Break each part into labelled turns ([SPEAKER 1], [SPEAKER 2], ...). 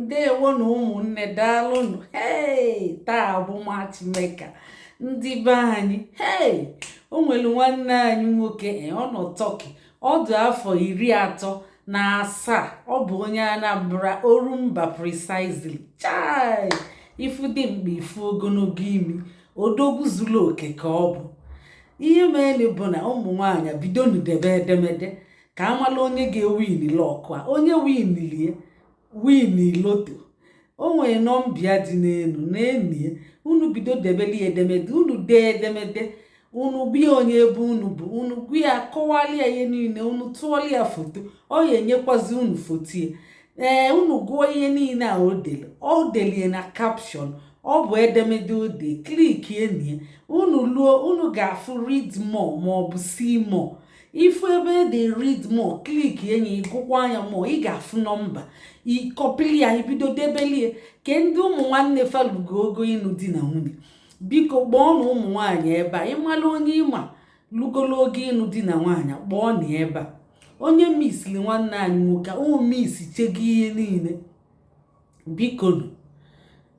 [SPEAKER 1] Ndewonu ụmụnne daalụnụ. Taa bụ matchmaker ndị be anyị. O nwere nwanne anyị nwoke ọ nọ Turkey. Ọ dị afọ 37. Ọ bụ onye Anambra, Orumba precisely. Chai! Ifu dị mkpa ifu ogologo imi. Odogwu zuru oke ka ọ bụ. Ihe mere bụ na ụmụ nwaanyị bidonu debe edemede ka amala onye ga-ewin lọkụ a. Onye win loto. O nwere nọmbịa dị n'elu na-enye unu bido debeli edemede, unu dee edemede, unu bịa onye ebe unu bụ, unu gwa ya kọwali ya ihe niile, unu tụọli ya foto, ọ ya enyekwazi unu foto ya. Unu gụọ ihe niile a o delie na caption. Ọ bụ edemede ode, klik enyi unu luo, unu ga-afụ read more maọbụ see more. Ifu ebe dị read more, klik enyi ịgụkwa anya more, ị ga-afụ nọmba, ịkọpili ya, ibido debelie. Ke ndị ụmụ nwanne falugo ogo ịnụ di na nwunye, biko kpọọ na ụmụ nwaanyị ebe a. Ịmala onye ịma lugolo ogo ịnụ di na nwaanyị, kpọọ na ebe a. Onye misili nwanne anyị nwoke o misi chego ihe niile, biko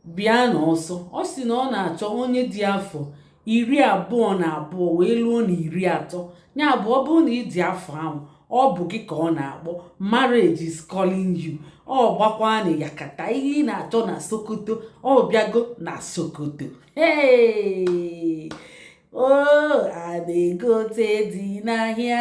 [SPEAKER 1] bịa n'ọsọ. Ọ sị na ọ na-achọ onye dị afọ 22 wee luo na 30. Ya bụ ọ bụrụ na ị dị afọ ahụ, ọ bụ gị ka ọ na-akpọ. Marriage is calling you. Ọ gbakwa na yakata ihe ị na-achọ na Sokoto, ọ bịago na Sokoto. A na-egote dị n'ahịa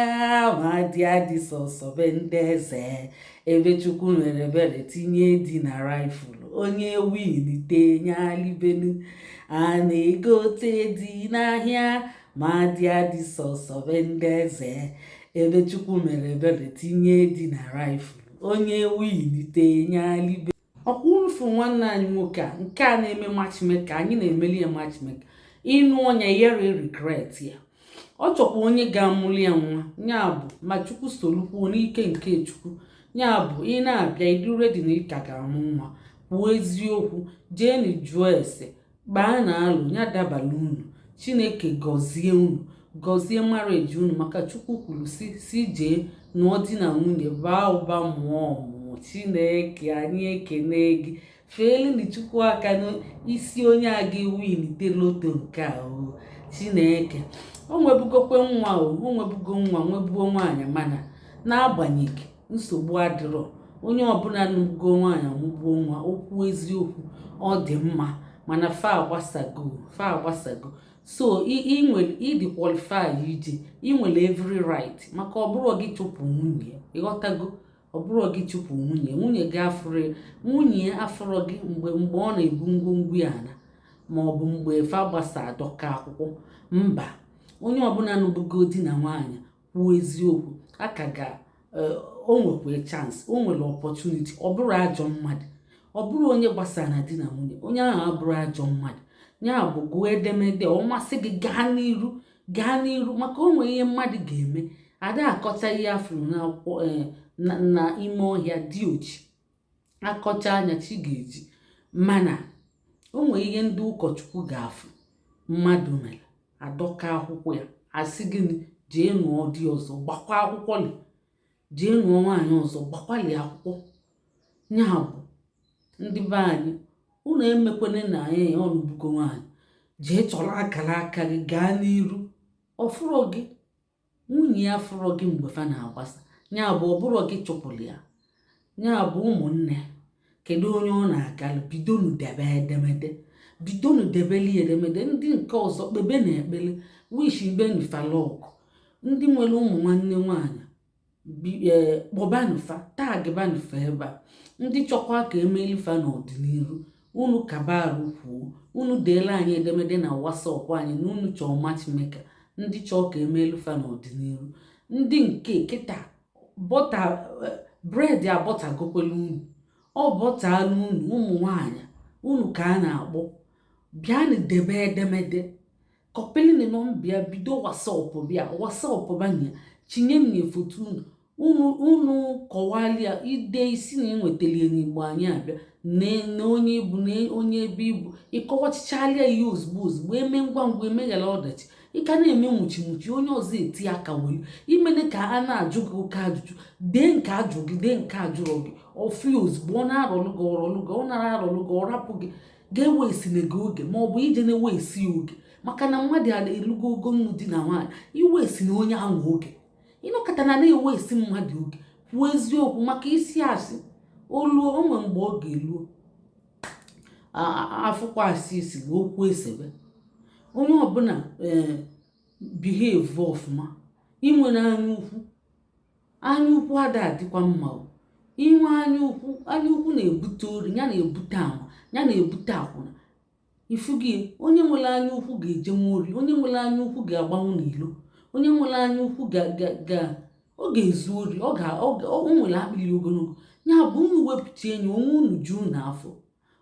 [SPEAKER 1] ma dị adị sọsọ be ndị eze. Ebe Chukwu mere ebere tinye dị na rifle, onye win tenyalibelu. A na-egote dị n'ahịa ma dị adị sọsọ be ndị eze. Ebe Chukwu mere ebere tinye dị na rifle, onye win tenyalibelu. Ọkwụrufu nwanne anyị nwoke a nke a na-eme matchmaker, anyị na-emeli ya matchmaker. Ịnụ onye yere regret ya. Ọ chọkwa onye ga-amụli ya nwa. Ya bụ ma Chukwu solukwuo n'ike nke Chukwu. Ya bụ ị na-abịa ịdị redi na ịka ga-amụ nwa. Kwuo eziokwu, jee na jụọ ese, gbaa na alụ, ya dabala unu. Chineke gọzie unu, gọzie marriage unu, maka Chukwu kwuru si jee nụọ di na nwunye, baa ụba, mụọ ọmụmụ. Chineke anyị ekene gị. Feelu na Chukwu aka n'isi onye a ga-ewin loto nke a. Chineke o nwebugokwe nwa, o nwebugo nwa, nwebuo nwaanyị, mana n'agbanyeghị nsogbu adịrọ. Onye ọbụla nụbugo nwaanyị amụbuo nwa, okwu eziokwu ọ dị mma, mana fa agbasago. So ịdị qualify ije, ị nwere every right, maka ọ bụrụ gị chụpụ nwunye, ịghọtago. Ọ bụrụ gị chụpụ nwunye gị afụrụ, nwunye afụrụ gị mgbe ọ na-ebu ngwongwo ya na maọbụ mgbe fa gbasa adọka akwụkwọ. Mba, onye ọbụla nụbugo di na nwaanyị kwuo eziokwu, aka ga o nwekwa chance, o nwere opportunity. Ọ bụrụ ajọ mmadụ, ọ bụrụ onye gbasara na di na nwunye, onye ahụ abụrụ ajọ mmadụ. Ya bụ gụọ edemede, ọ masị gị gaa n'iru, maka o nwere ihe mmadụ ga-eme ada akọcha ihe afụrụ n'akwụkwọ na ime ọhịa dị ochi, akọcha anya chi ga-eji. Mana o nwere ihe ndị ụkọchukwu ga-afụ mmadụ mere, adọka akwụkwọ ya, asị gịnị, jee nụọ di ọzọ, gbakwa akwụkwọ, jee nụọ nwaanyị ọzọ, gbakwali akwụkwọ. Ya bụ ndị be anyị, unu emekwene na ọnụbugo nwaanyị, jee chọrọ akara aka gị, gaa n'iru. Ọfụrọ gị, nwunye ya fụrọ gị mgbe fa na-agbasa. Ya bụ ọ bụrụ gị chụpụrụ ya. Ya bụ ụmụnne, kedu onye ọ na-agalụ? Bidonu debe edemede, bidonu debeli edemede. Ndị nke ọzọ kpebe na ekpele, wish benifalọgụ. Ndị nwere ụmụ nwanne nwaanyị, kpọbanụfa, tagbanụfa ebe a. Ndị chọkwa ka emelifa n'ọdịnihu, unu kabarụ kwuo, unu deela anyị edemede na WhatsApp anyị na unu chọọ matchmaker. Ndị chọọ ka emelufa n'ọdịnihu. Ndị nke kịta bred abọtagokwelu unu, ọ bọtala unu. Ụmụ nwaanyị unu ka a na-akpọ, bịanụ debe edemede, kọpịlị nọmbịa, bido WhatsApp banye, chinye nye foto unu kọwalịa, ide isi na enwetara n'Igbo anyị abịa na onye ibu na onye ebe ibu, ịkọwachichalịa ihe ozugbo eme ngwa ngwa, emeghara ọdachi. Ị ka na-eme nwuchi onye ọzọ eti aka welu imene ka a na-ajụ gị oke ajụjụ. Dee nke ajụ gị, dee nke ajụrọ gị. ọfụ ozugbo ọ na-arọlụ gị ọrọlụ gị, ọ na-arọlụ gị ọrapụ gị ga-ewe esine gị oge, ma ọ bụ ije na-ewe esi oge, maka na mmadụ a elugo ogo nnu di na nwaanyị iwe esi na onye ahụ oge ịnọkọta na-ewe esi mmadụ oge kwuo eziokwu, maka isi asị oluo onwe mgbe ọ ga-eluo afụkwa asị isi na okwu esebe. Onye ọbụla behave ọfụma, inwere anya ukwu ada adịkwa mma. Inwe anya ukwu na-ebute ori, ya na-ebute ama, ya na-ebute akwụna. Ifugi onye nwere anya ukwu ga-eje nwa ori, onye nwere anya ukwu ga-agbanwu n'ilo, onye nwere anya ukwu ọ ga-ezu ori, o nwere akpịrị ogologo. Ya bụ unu wepụta enyi onwe unu ju n'afọ,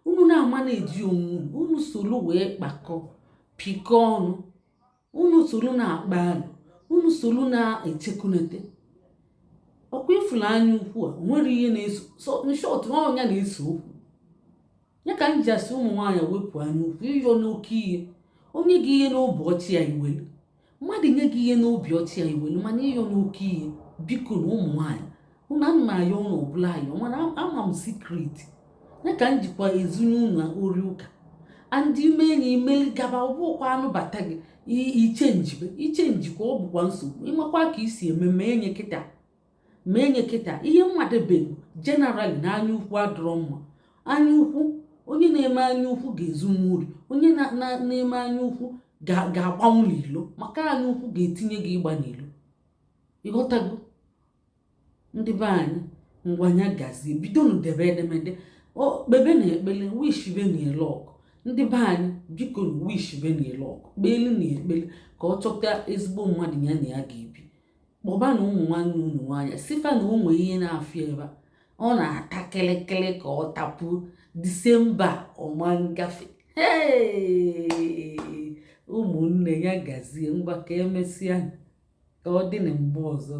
[SPEAKER 1] unu na-ama na-eji onwe unu soro wee pịkọ ọnụ, unu soro na-akpa alụ, unu soro na-echekunete. Ọkwa ifuru anya ukwu a nwere ihe na-eso nshọt ọnya na-eso okwu. Ya ka m ji asị ụmụ nwaanyị wepụ anya ukwu ịyọ n'oke ihe. Onye gị ihe n'obi ọchị ya iwelu, mmadụ nye gị ihe n'obi ọchị ya iwelu, mana ịyọ n'oke ihe biko na ụmụ nwaanyị ụnụ ana m ayọ ụnụ ọbụla ayọ, mana ama m secret. Ya ka m jikwa ezunye ụnụ ori ụka andị ime enyi imeli gaba ọbụkwa anụbata gị ichenjikwa ọ bụkwa nsogbu. Ịmakwa ka isi eme mee nye kịta ihe mmadụ belu generally na anya ukwu adọrọ mma. Anya ukwu onye na-eme anya ukwu ga-ezu mmuri, onye na-eme anya ukwu ga-agbanwu n'ilo, maka anya ukwu ga-etinye gị ịgba n'ilo. Ịghọtago? Ndị be anyị ngwanya gazie bidonu debe edemede kpebe na ekpele wishibe na ele ọkụ. Ndị be anyị biko wishibe na ele ọkụ, kpelu na ekpele ka ọ chọta ezigbo mmadụ ya na ya ga-ebi. Kpọba na ụmụ nwanne unu nwaanyị sifa na ụmụ ihe na-afịa ebe ọ na-ata kịlịkịlị ka ọ tapuo Disemba ọma ngafe. Ụmụnne ya gazie ngwa ka emesịa ka ọ dị na mgbe ọzọ.